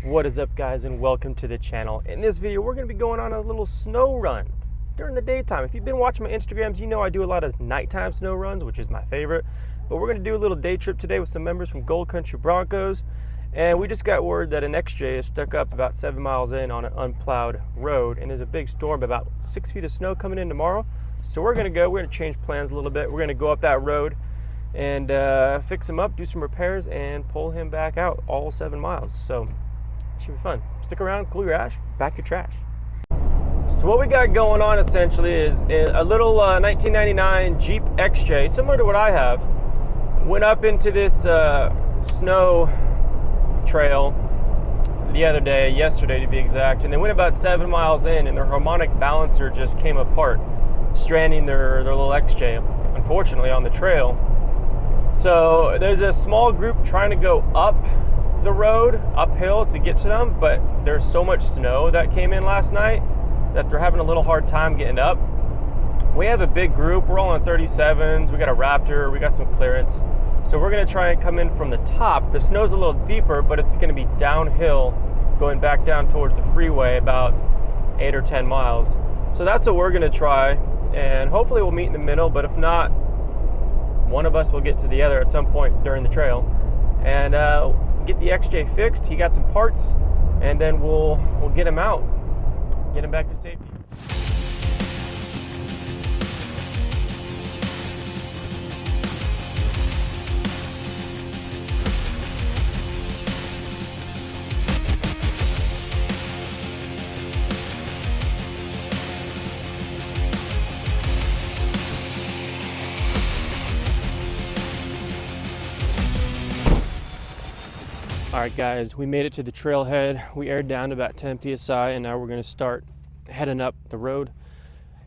What is up, guys, and welcome to the channel. In this video we're going to be going on a little snow run during the daytime. If you've been watching my Instagrams, you know I do a lot of nighttime snow runs, which is my favorite, but we're going to do a little day trip today with some members from Gold Country Broncos. And we just got word that an XJ is stuck up about 7 miles in on an unplowed road, and there's a big storm, about 6 feet of snow coming in tomorrow. So we're going to change plans a little bit. We're going to go up that road and fix him up, do some repairs, and pull him back out all 7 miles. So should be fun. Stick around, cool your ash, back your trash. So what we got going on essentially is a little 1999 Jeep XJ, similar to what I have. Went up into this snow trail the other day, yesterday to be exact, and they went about 7 miles in, and their harmonic balancer just came apart, stranding their little XJ, unfortunately, on the trail. So there's a small group trying to go up the road uphill to get to them, but there's so much snow that came in last night that they're having a little hard time getting up. We have a big group. We're all on 37s. We got a Raptor. We got some clearance. So we're going to try and come in from the top. The snow's a little deeper, but it's going to be downhill going back down towards the freeway about 8 or 10 miles. So that's what we're going to try, and hopefully we'll meet in the middle, but if not, one of us will get to the other at some point during the trail and get the XJ fixed. He got some parts, and then we'll get him out, get him back to safety. Alright guys, we made it to the trailhead. We aired down to about 10 psi, and now we're going to start heading up the road.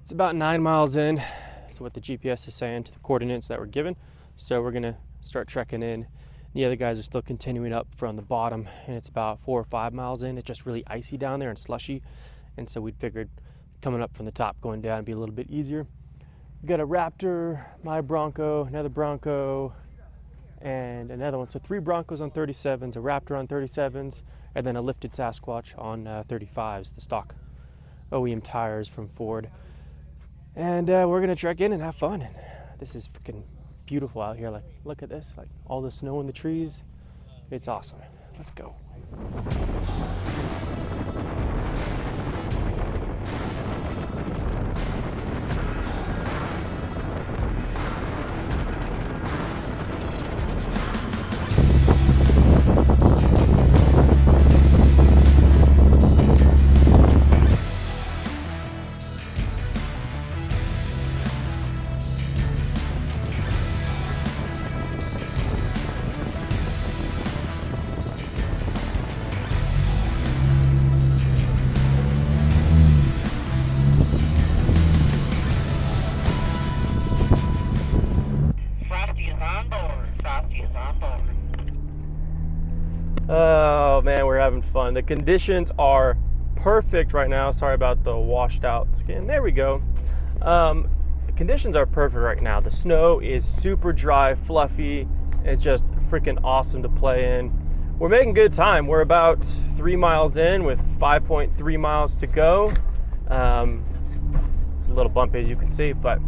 It's about 9 miles in, is what the GPS is saying to the coordinates that were given. So we're going to start trekking in. The other guys are still continuing up from the bottom, and it's about 4 or 5 miles in. It's just really icy down there and slushy, and so we figured coming up from the top going down would be a little bit easier. We got a Raptor, my Bronco, another Bronco, and another one. So 3 Broncos on 37s, a Raptor on 37s, and then a lifted Sasquatch on 35s, the stock OEM tires from Ford. And we're gonna trek in and have fun. And this is freaking beautiful out here. Like, look at this, like all the snow in the trees. It's awesome. Let's go. Oh man, we're having fun. The conditions are perfect right now. Sorry about the washed out skin. There we go. The conditions are perfect right now. The snow is super dry, fluffy. It's just freaking awesome to play in. We're making good time. We're about 3 miles in with 5.3 miles to go. It's a little bumpy as you can see, but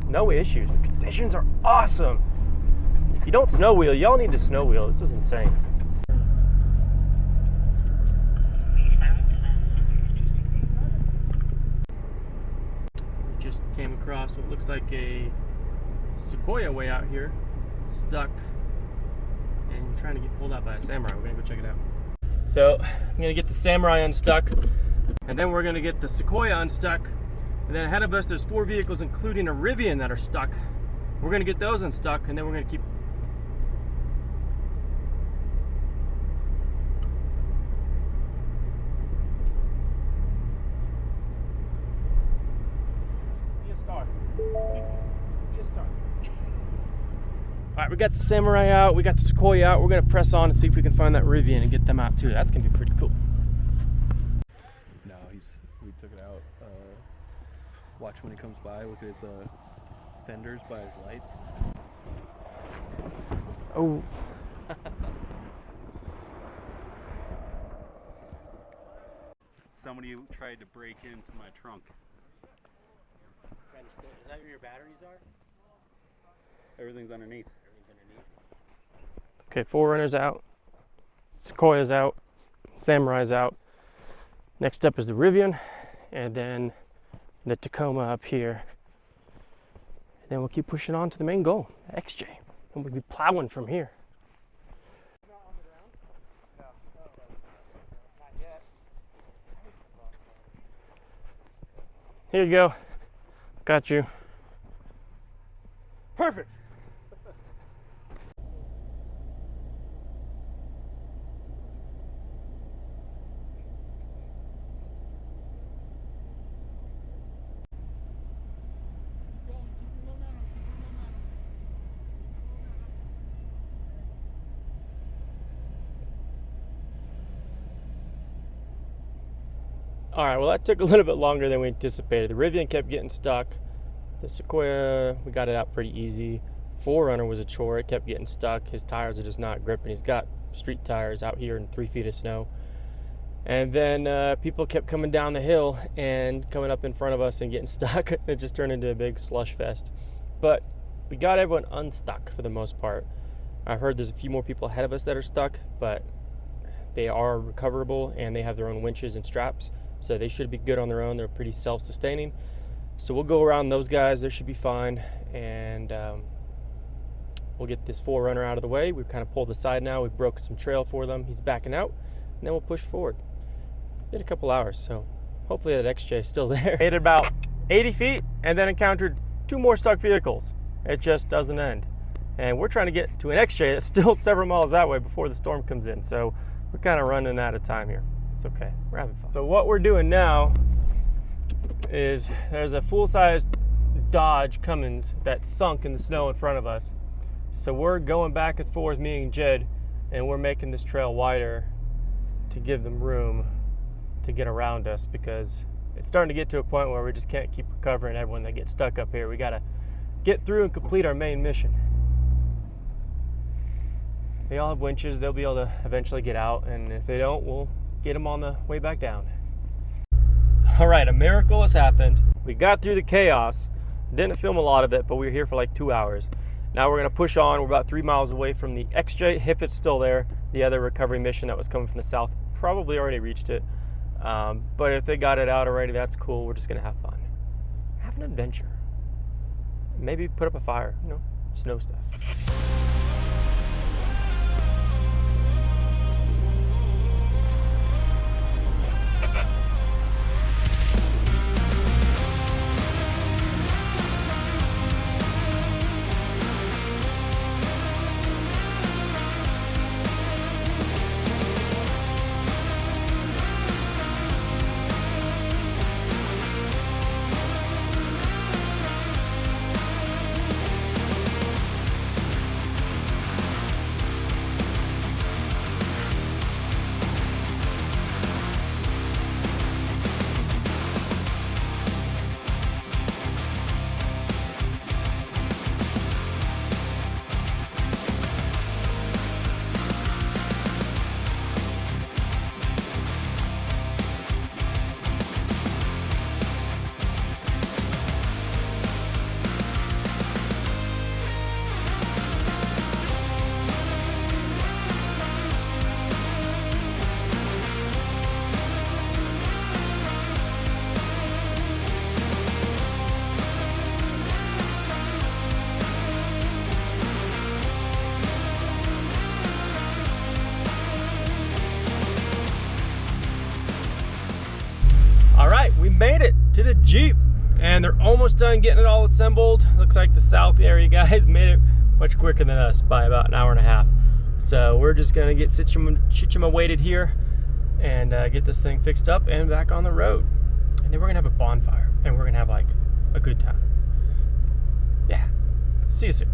no issues. The conditions are awesome. If you don't snow wheel, y'all need to snow wheel. This is insane. Just came across what looks like a sequoia way out here, stuck, and trying to get pulled out by a samurai. We're gonna go check it out. So I'm gonna get the samurai unstuck, and then we're gonna get the sequoia unstuck, and then ahead of us there's 4 vehicles including a Rivian that are stuck. We're gonna get those unstuck, and then we're gonna keep Alright, we got the samurai out, we got the sequoia out. We're gonna press on and see if we can find that Rivian and get them out too. That's gonna be pretty cool. No, we took it out. Watch when he comes by, look at his fenders by his lights. Oh. somebody tried to break into my trunk. Is that where your batteries are? Everything's underneath. Okay, Forerunners out, Sequoia's out, Samurai's out. Next up is the Rivian, and then the Tacoma up here. And then we'll keep pushing on to the main goal, XJ, and we'll be plowing from here. Here you go. Got you. Perfect. All right, well, that took a little bit longer than we anticipated. The Rivian kept getting stuck. The Sequoia, we got it out pretty easy. Forerunner was a chore. It kept getting stuck. His tires are just not gripping. He's got street tires out here in 3 feet of snow. And then people kept coming down the hill and coming up in front of us and getting stuck. It just turned into a big slush fest. But we got everyone unstuck for the most part. I heard there's a few more people ahead of us that are stuck, but they are recoverable and they have their own winches and straps. So they should be good on their own. They're pretty self-sustaining. So we'll go around those guys. They should be fine. And we'll get this Forerunner out of the way. We've kind of pulled aside now. We've broken some trail for them. He's backing out. And then we'll push forward. Did a couple hours, so hopefully that XJ is still there. Made it about 80 feet and then encountered 2 more stuck vehicles. It just doesn't end. And we're trying to get to an XJ that's still several miles that way before the storm comes in. So we're kind of running out of time here. It's okay, we're having fun. So what we're doing now is there's a full-sized Dodge Cummins that's sunk in the snow in front of us. So we're going back and forth, me and Jed, and we're making this trail wider to give them room to get around us, because it's starting to get to a point where we just can't keep recovering everyone that gets stuck up here. We gotta get through and complete our main mission. They all have winches. They'll be able to eventually get out, and if they don't, we'll get them on the way back down. All right, a miracle has happened. We got through the chaos. Didn't film a lot of it, but we were here for like 2 hours. Now we're gonna push on. We're about 3 miles away from the XJ, if it's still there. The other recovery mission that was coming from the south probably already reached it. But if they got it out already, that's cool. We're just gonna have fun. Have an adventure. Maybe put up a fire, you know, snow stuff. We made it to the Jeep, and they're almost done getting it all assembled. Looks like the south area guys made it much quicker than us by about an hour and a half. So we're just gonna get situated here and get this thing fixed up and back on the road. And then we're gonna have a bonfire and we're gonna have like a good time. Yeah, see you soon.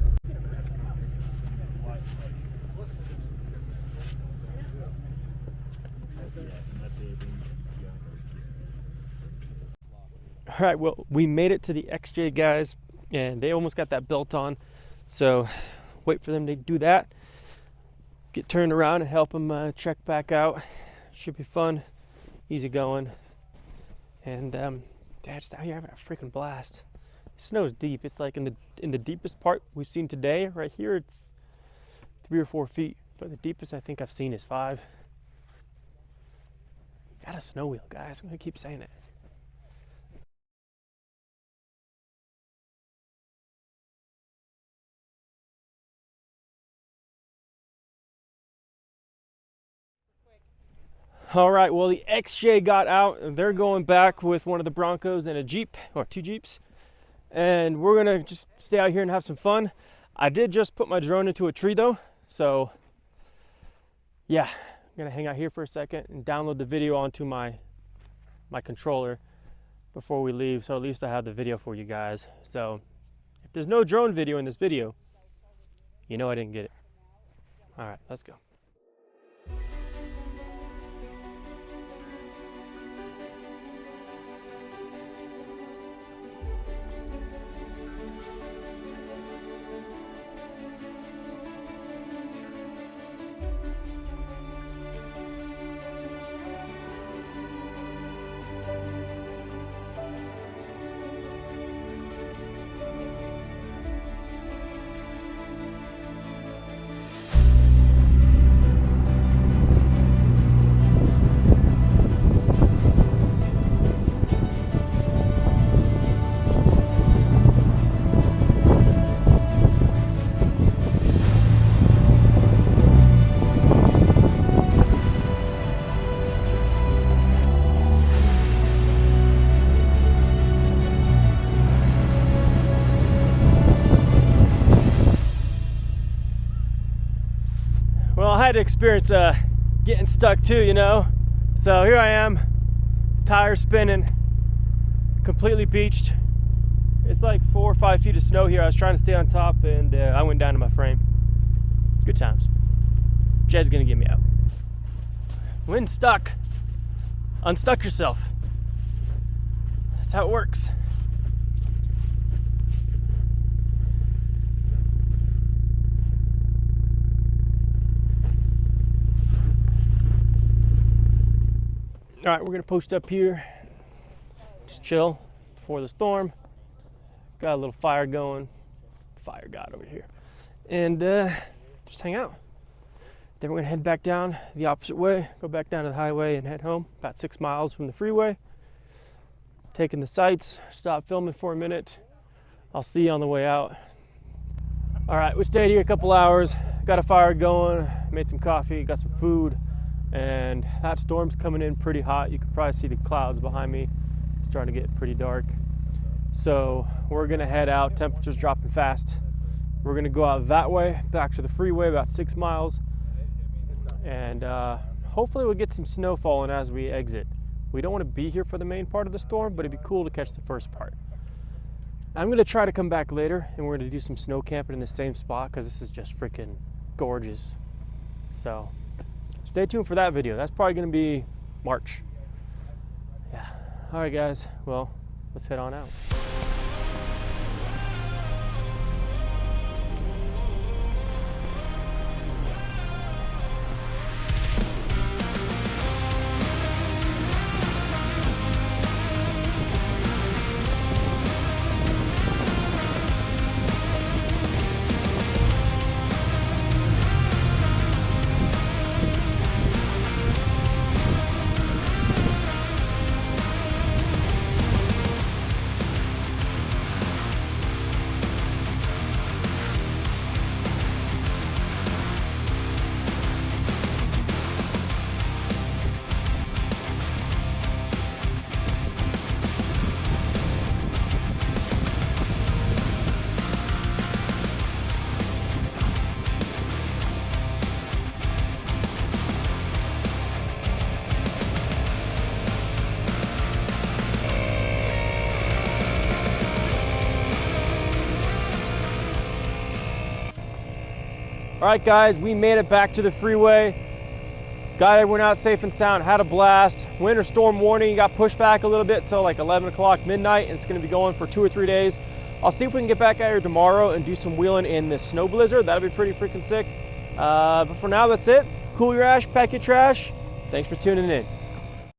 All right, well, we made it to the XJ guys, and they almost got that built on. So wait for them to do that. Get turned around and help them trek back out. Should be fun, easy going. And just out here having a freaking blast. It snow's deep. It's like in the deepest part we've seen today. Right here, it's 3 or 4 feet, but the deepest I think I've seen is 5. Got a snow wheel, guys. I'm gonna keep saying it. All right, well, the XJ got out and they're going back with one of the Broncos and a Jeep, or 2 Jeeps. And we're gonna just stay out here and have some fun. I did just put my drone into a tree though. So yeah, I'm gonna hang out here for a second and download the video onto my controller before we leave. So at least I have the video for you guys. So if there's no drone video in this video, you know I didn't get it. All right, let's go. Well, I had to experience getting stuck too, you know. So here I am, tires spinning, completely beached. It's like 4 or 5 feet of snow here. I was trying to stay on top and I went down to my frame. Good times. Jed's gonna get me out. When stuck, unstuck yourself. That's how it works. All right, we're gonna post up here, just chill before the storm. Got a little fire going, fire god over here, and just hang out. Then we're gonna head back down the opposite way, go back down to the highway and head home, about 6 miles from the freeway. Taking the sights, stop filming for a minute. I'll see you on the way out. All right, we stayed here a couple hours, got a fire going, made some coffee, got some food. And that storm's coming in pretty hot. You can probably see the clouds behind me. It's starting to get pretty dark. So we're gonna head out, temperature's dropping fast. We're gonna go out that way, back to the freeway, about 6 miles. And hopefully we'll get some snow falling as we exit. We don't wanna be here for the main part of the storm, but it'd be cool to catch the first part. I'm gonna try to come back later and we're gonna do some snow camping in the same spot because this is just freaking gorgeous. So stay tuned for that video. That's probably gonna be March. Yeah. All right, guys. Well, let's head on out. All right, guys, we made it back to the freeway. Got everyone out safe and sound, had a blast. Winter storm warning got pushed back a little bit till like 11 o'clock midnight, and it's gonna be going for 2 or 3 days. I'll see if we can get back out here tomorrow and do some wheeling in the snow blizzard. That'll be pretty freaking sick. But for now, that's it. Cool your ash, pack your trash. Thanks for tuning in.